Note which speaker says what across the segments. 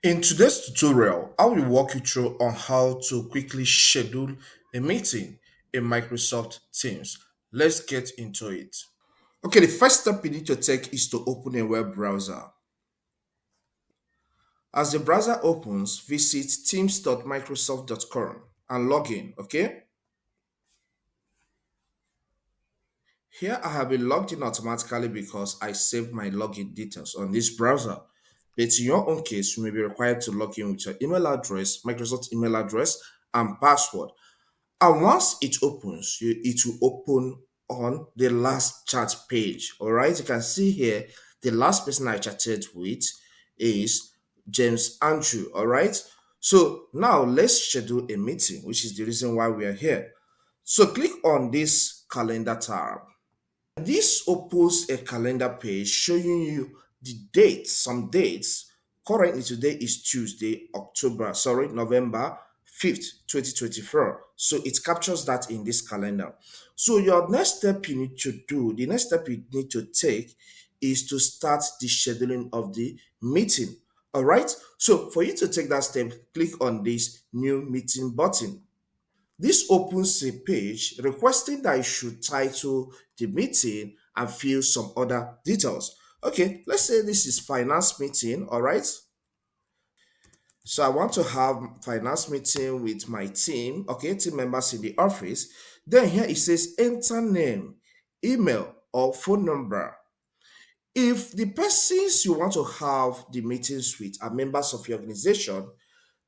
Speaker 1: In today's tutorial, I will walk you through on how to quickly schedule a meeting in Microsoft Teams. Let's get into it. Okay, the first step you need to take is to open a web browser. As the browser opens, visit teams.microsoft.com and log in, okay? Here I have been logged in automatically because I saved my login details on this browser. But in your own case, you may be required to log in with your email address, Microsoft email address, and password. And once it opens, it will open on the last chat page. All right, you can see here the last person I chatted with is James Andrew. All right, so now let's schedule a meeting, which is the reason why we are here. So click on this calendar tab. This opens a calendar page showing you the dates, some dates. Currently, today is Tuesday, November 5th, 2024. So it captures that in this calendar. So your next step you need to do, the next step you need to take is to start the scheduling of the meeting. All right. So for you to take that step, click on this new meeting button. This opens a page requesting that I should title the meeting and fill some other details. Okay, let's say this is finance meeting, all right? So I want to have finance meeting with my team, okay, team members in the office. Then here it says enter name, email, or phone number. If the persons you want to have the meetings with are members of your organization,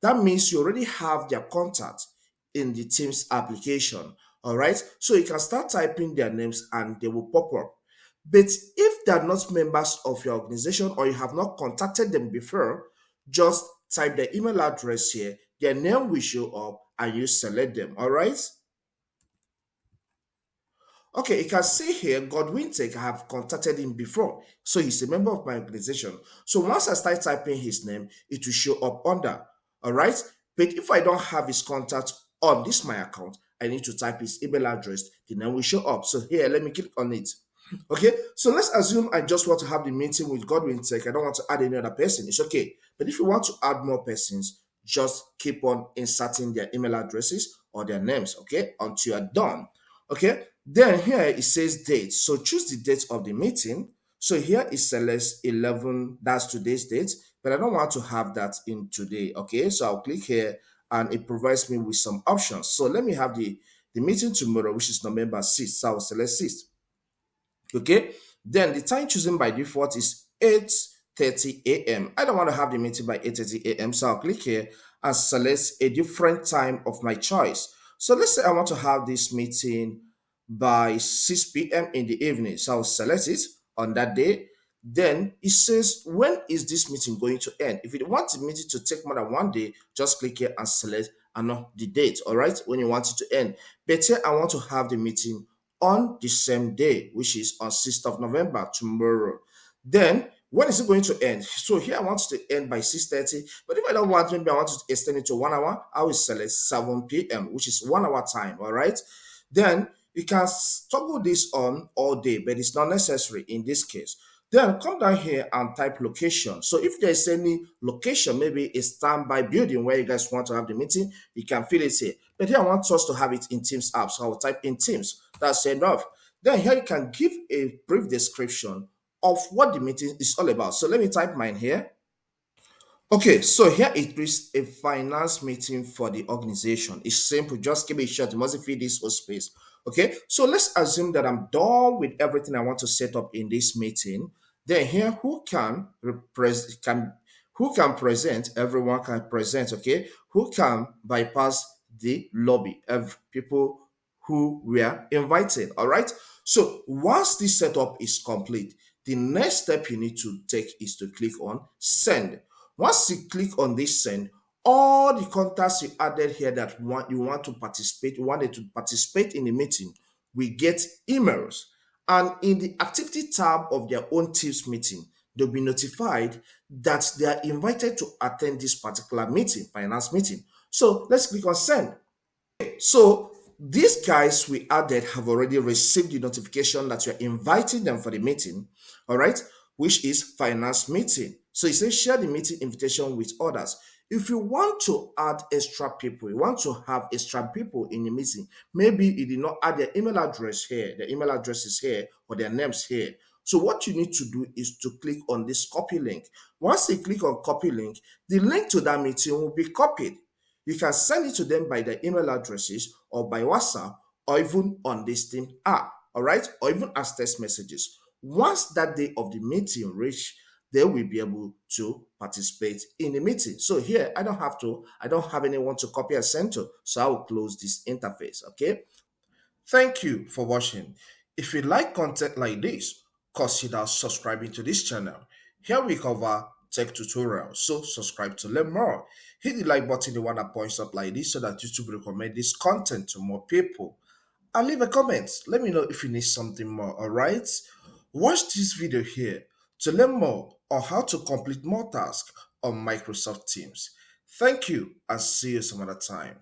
Speaker 1: that means you already have their contact in the Teams application. All right. So you can start typing their names and they will pop up. But if they're not members of your organization or you have not contacted them before, just type their email address here, their name will show up, and you select them. All right. Okay, you can see here, Godwin Tech, I have contacted him before. So he's a member of my organization. So once I start typing his name, it will show up under. All right. But if I don't have his contact on this my account, I need to type his email address. The name will show up. So here, let me click on it. Okay. So let's assume I just want to have the meeting with Godwin Tech. I don't want to add any other person. It's okay. But if you want to add more persons, just keep on inserting their email addresses or their names, okay, until you're done. Okay, then here it says date. So choose the date of the meeting. So here it selects 11, that's today's date, but I don't want to have that in today. Okay, so I'll click here and it provides me with some options. So let me have the meeting tomorrow, which is November 6th. So I'll select 6th. Okay, then the time chosen by default is 8:30 a.m. I don't want to have the meeting by 8:30 a.m. So I'll click here and select a different time of my choice. So let's say I want to have this meeting by 6 p.m. in the evening. So I'll select it on that day. Then it says, when is this meeting going to end? If you want the meeting to take more than one day, just click here and select and know the date, all right, when you want it to end. But here I want to have the meeting on the same day, which is on 6th of November, tomorrow. Then when is it going to end? So here I want it to end by 6:30. But if I don't want, maybe I want to extend it to 1 hour, I will select 7 p.m., which is 1 hour time. All right. Then you can toggle this on all day, but it's not necessary in this case. Then come down here and type location. So if there's any location, maybe a standby building where you guys want to have the meeting, you can fill it here. But here I want us to have it in Teams app. So I'll type in Teams. That's enough. Then here you can give a brief description of what the meeting is all about. So let me type mine here. Okay, so here it is a finance meeting for the organization. It's simple, just give it a shot. You must fill this whole space. Okay, so let's assume that I'm done with everything I want to set up in this meeting. Then here, who can present? Everyone can present. Okay, who can bypass the lobby of people who were invited? All right. So once this setup is complete, the next step you need to take is to click on send. Once you click on this send, all the contacts you added here that you wanted to participate in the meeting, we get emails. And in the activity tab of their own Teams meeting, they'll be notified that they are invited to attend this particular meeting, finance meeting. So let's click on send. So these guys we added have already received the notification that you're inviting them for the meeting, all right, which is finance meeting. So it says share the meeting invitation with others. If you want to add extra people, you want to have extra people in the meeting, maybe you did not add their email address here, the email address is here, or their names here. So what you need to do is to click on this copy link. Once you click on copy link, the link to that meeting will be copied. You can send it to them by their email addresses or by WhatsApp or even on this team app, all right, or even as text messages. Once that day of the meeting reach, they will be able to participate in the meeting. So here, I don't have anyone to copy and send to, so I will close this interface, okay? Thank you for watching. If you like content like this, consider subscribing to this channel. Here we cover tech tutorials, so subscribe to learn more. Hit the like button, the one that points up like this, so that YouTube will recommend this content to more people. And leave a comment. Let me know if you need something more, alright? Watch this video here to learn more on how to complete more tasks on Microsoft Teams. Thank you and see you some other time.